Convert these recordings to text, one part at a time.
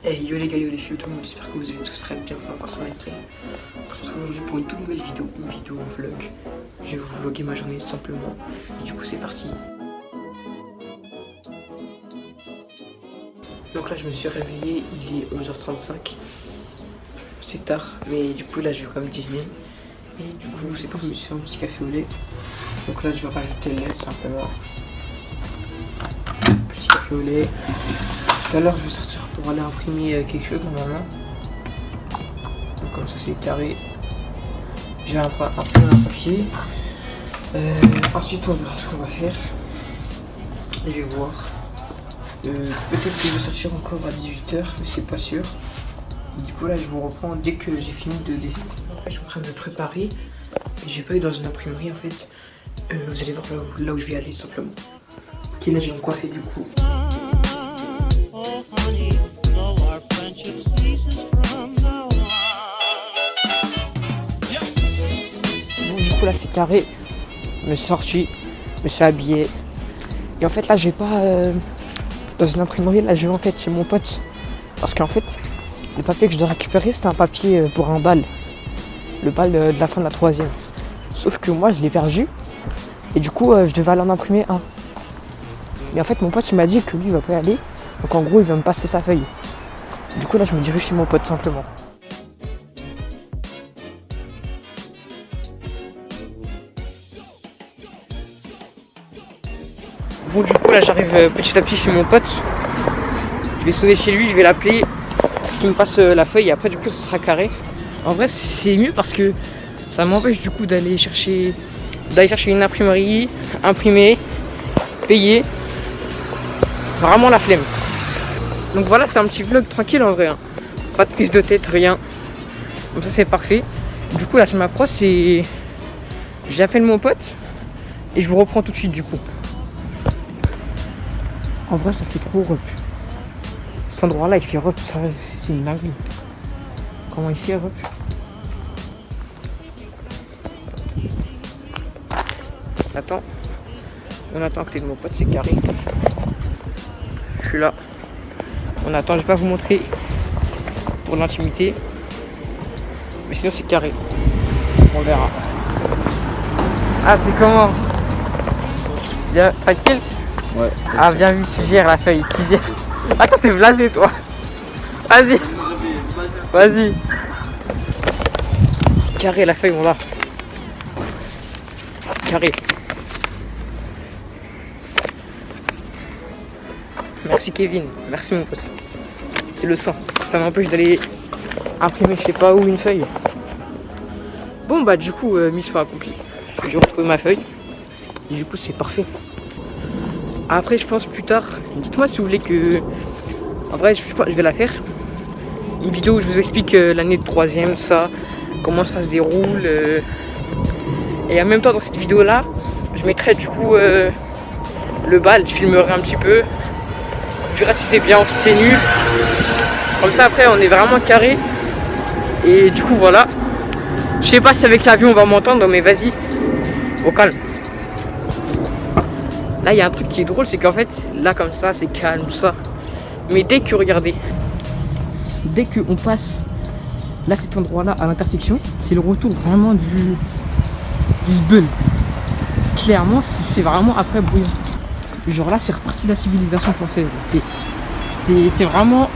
Hey yo les gars, yo les filles, tout le monde, j'espère que vous allez tous très bien. Moi ça va nickel. On se retrouve aujourd'hui pour une toute nouvelle vidéo, une vidéo vlog. Je vais vous vlogger ma journée simplement. Et du coup c'est parti. Donc là je me suis réveillé, il est 11h35. C'est tard, mais du coup là je vais quand même dîner. Et du coup c'est parti, je vais faire un petit café au lait. Donc là je vais rajouter le lait simplement. Petit café au lait. Tout à l'heure je vais sortir pour aller imprimer quelque chose normalement. Donc comme ça c'est carré. J'ai imprimé un papier. Ensuite on verra ce qu'on va faire. Et je vais voir. Peut-être que je vais sortir encore à 18h, mais c'est pas sûr. Et du coup là je vous reprends dès que j'ai fini de dessiner. En fait je suis en train de me préparer. Et je vais pas aller dans une imprimerie en fait. Vous allez voir là où je vais aller simplement. Ok, là je vais me coiffer du coup. Bon, du coup là c'est carré. Je me suis sorti, je me suis habillé. Et en fait là je vais pas dans une imprimerie, là je vais en fait chez mon pote. Parce qu'en fait le papier que je dois récupérer c'était un papier pour un bal. Le bal de la fin de la 3e. Sauf que moi je l'ai perdu. Et du coup je devais aller en imprimer un. Mais en fait mon pote il m'a dit que lui il va pas y aller. Donc en gros il va me passer sa feuille. Du coup là je me dirige chez mon pote simplement. Bon du coup là j'arrive petit à petit chez mon pote. Je vais sonner chez lui, je vais l'appeler. Qu'il me passe la feuille et après du coup ce sera carré. En vrai c'est mieux parce que ça m'empêche du coup d'aller chercher une imprimerie, imprimer, payer. Vraiment la flemme. Donc voilà, c'est un petit vlog tranquille en vrai. Hein. Pas de prise de tête, rien. Comme ça c'est parfait. Du coup là je m'approche et j'appelle mon pote et je vous reprends tout de suite du coup. En vrai ça fait trop rep. Cet endroit là il fait rep, c'est une dinguerie. Comment il fait rep. Attends. On attend à côté de mon pote, c'est carré. Je suis là. On attend, je vais pas vous montrer pour l'intimité. Mais sinon c'est carré. On verra. Ah c'est comment? Bien, tranquille? Ouais. Ah bien vu, tu gères la feuille, tu gères. Attends, t'es blasé toi. Vas-y. Vas-y. C'est carré la feuille, on l'a. C'est carré. Merci Kevin, merci mon pote. C'est le sang. Ça m'empêche d'aller imprimer je sais pas où une feuille. Bon bah du coup mission accomplie. Je retrouve ma feuille. Et du coup c'est parfait. Après je pense plus tard, dites-moi si vous voulez que. En vrai je vais la faire. Une vidéo où je vous explique l'année de 3e, ça, comment ça se déroule. Et en même temps dans cette vidéo là, je mettrai du coup le bal, je filmerai un petit peu. Je verrai si c'est bien ou si c'est nul. Comme ça après on est vraiment carré. Et du coup voilà. Je sais pas si avec l'avion on va m'entendre, mais vas-y. Au calme. Là il y a un truc qui est drôle, c'est qu'en fait là comme ça c'est calme tout ça. Mais dès que regardez, dès qu'on passe là cet endroit là à l'intersection, c'est le retour vraiment du zbeul. Clairement c'est vraiment après brouillon. Genre là c'est reparti la civilisation française. C'est vraiment.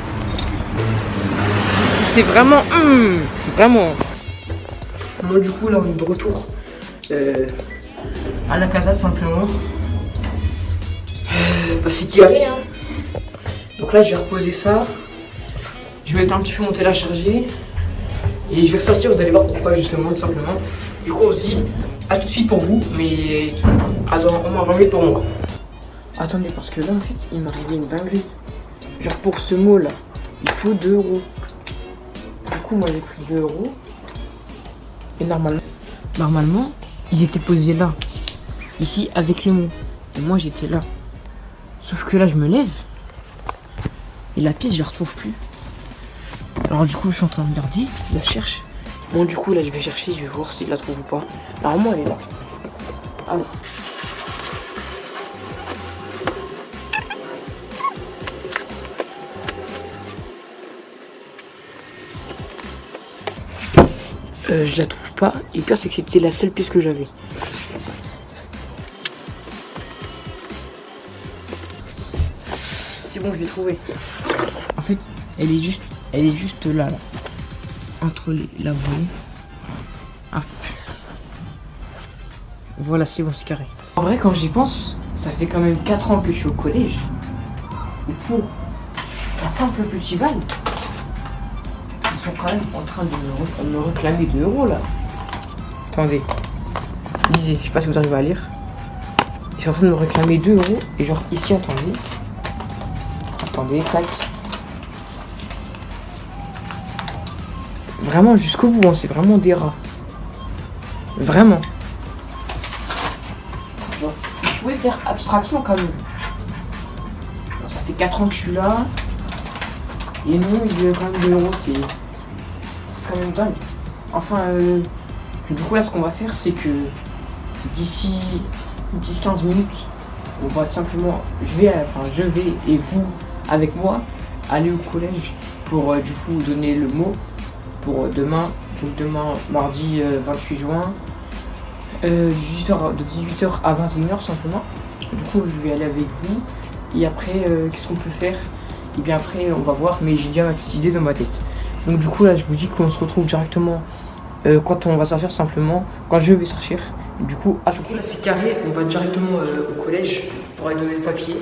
C'est vraiment. Vraiment. Moi du coup là on est de retour à la casa simplement. Bah c'est carré hein. Donc là je vais reposer ça. Je vais mettre un petit peu mon tel à charger. Et je vais ressortir, vous allez voir pourquoi justement tout simplement. Du coup on se dit à tout de suite pour vous, mais dans au moins 20 minutes pour moi. Attendez, parce que là en fait il m'est arrivé une dinguerie. Genre pour ce mot là, il faut 2 euros. Du coup moi j'ai pris 2 euros. Et normalement, ils étaient posés là. Ici avec les mots. Et moi j'étais là. Sauf que là je me lève. Et la pièce je la retrouve plus. Alors du coup je suis en train de regarder, je la cherche. Bon du coup là je vais chercher, je vais voir si je la trouve ou pas. Normalement elle est là. Ah non. Je la trouve pas. Et le pire, c'est que c'était la seule pièce que j'avais. C'est bon, je l'ai trouvée. En fait, elle est juste là. Entre la volée. Hop. Voilà, c'est bon, c'est carré. En vrai, quand j'y pense, ça fait quand même 4 ans que je suis au collège. Et pour un simple petit bal, ils sont quand même en train de me réclamer 2 € là. Attendez. Lisez, je sais pas si vous arrivez à lire. Ils sont en train de me réclamer 2 €. Et genre ici, attendez. Attendez, tac. Vraiment jusqu'au bout, hein, c'est vraiment des rats. Vraiment. Genre, vous pouvez faire abstraction quand même. Genre, ça fait 4 ans que je suis là. Et non, il y a quand même 2 €, c'est quand même dingue. Enfin, du coup là ce qu'on va faire c'est que d'ici 10-15 minutes, on va tout simplement, je vais et vous avec moi aller au collège pour du coup donner le mot pour demain, donc demain mardi 28 juin, de 18h à 21h simplement. Du coup je vais aller avec vous et après qu'est-ce qu'on peut faire? Et bien après on va voir, mais j'ai déjà ma petite idée dans ma tête. Donc du coup là je vous dis qu'on se retrouve directement quand on va sortir simplement, quand je vais sortir. Et du coup, du coup là c'est carré, on va directement au collège pour aller donner le papier.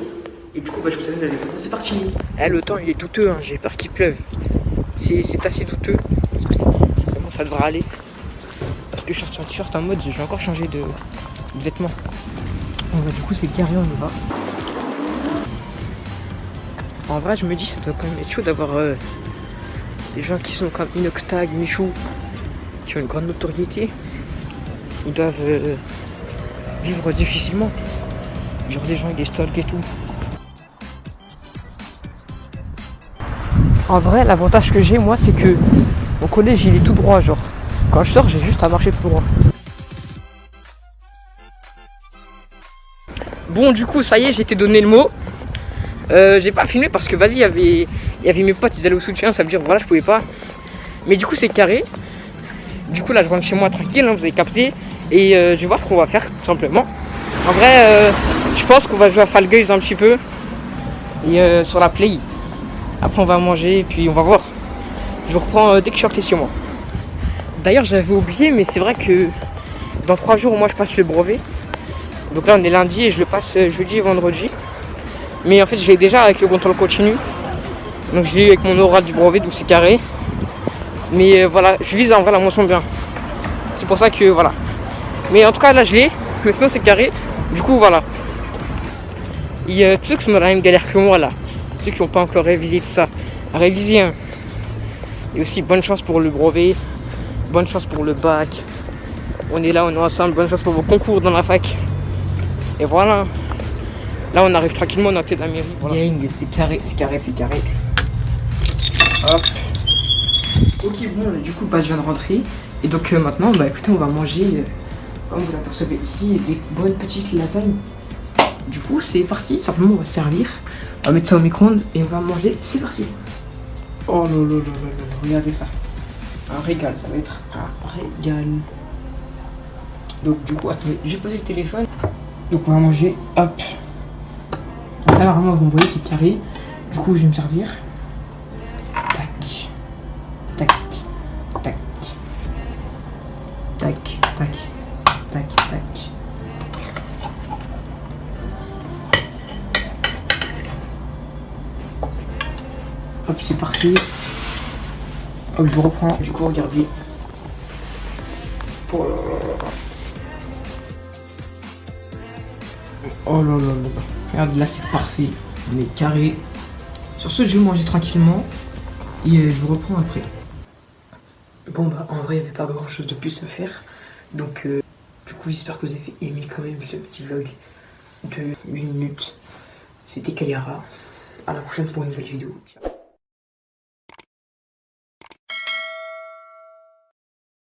Et du coup bah, je vous amène avec moi, c'est parti. Le temps il est douteux, hein. J'ai peur qu'il pleuve. C'est assez douteux. Comment ça devra aller? Parce que je suis en t-shirt en mode j'ai encore changé de vêtements. Donc bah, du coup c'est carré, on y va. En vrai je me dis ça doit quand même être chaud d'avoir des gens qui sont comme Inoxtag, Michou, qui ont une grande notoriété. Ils doivent vivre difficilement. Genre des gens avec des stalks et tout. En vrai l'avantage que j'ai moi c'est que mon collège il est tout droit, genre quand je sors j'ai juste à marcher tout droit. Bon du coup ça y est, j'ai été donné le mot. J'ai pas filmé parce que vas-y il y avait mes potes, ils allaient au soutien, ça veut dire voilà je pouvais pas. Mais du coup c'est carré. Du coup là je rentre chez moi tranquille, hein, vous avez capté. Et je vais voir ce qu'on va faire tout simplement. En vrai je pense qu'on va jouer à Fall Guys un petit peu. Et sur la play. Après on va manger et puis on va voir. Je vous reprends dès que je suis sorti chez moi. D'ailleurs j'avais oublié, mais c'est vrai que dans 3 jours moi je passe le brevet. Donc là on est lundi et je le passe jeudi et vendredi. Mais en fait je l'ai déjà avec le contrôle continu. Donc je l'ai eu avec mon oral du brevet, donc c'est carré. Mais voilà, je vise en vrai la mention bien. C'est pour ça que voilà. Mais en tout cas là je l'ai, mais sinon c'est carré. Du coup voilà. Et tous ceux qui sont dans la même galère que moi là, ceux qui n'ont pas encore révisé tout ça, révisez hein. Et aussi bonne chance pour le brevet, bonne chance pour le bac. On est là, on est ensemble, bonne chance pour vos concours dans la fac. Et voilà. Là on arrive tranquillement dans la tête de la mairie. Voilà. C'est carré, c'est carré, c'est carré. Hop. Ok bon du coup bah, je viens de rentrer. Et donc maintenant bah écoutez on va manger comme vous l'apercevez ici des bonnes petites lasagnes. Du coup c'est parti, simplement on va servir. On va mettre ça au micro-ondes et on va manger, c'est parti. Oh là là là là, regardez ça. Un régal, ça va être un régal. Donc du coup attendez, j'ai posé le téléphone. Donc on va manger, hop. Alors vraiment vous voyez c'est carré. Du coup je vais me servir. Tac. Tac. Tac. Tac. Tac. Tac. Tac. Hop c'est parfait. Hop je reprends. Du coup regardez. Oh là là là. Oh là là là. Regarde là c'est parfait. On est carré. Sur ce je vais manger tranquillement. Et je vous reprends après. Bon bah en vrai il n'y avait pas grand chose de plus à faire. Donc du coup j'espère que vous avez aimé quand même ce petit vlog de 8 minutes. C'était Kayara. À la prochaine pour une nouvelle vidéo. Ciao.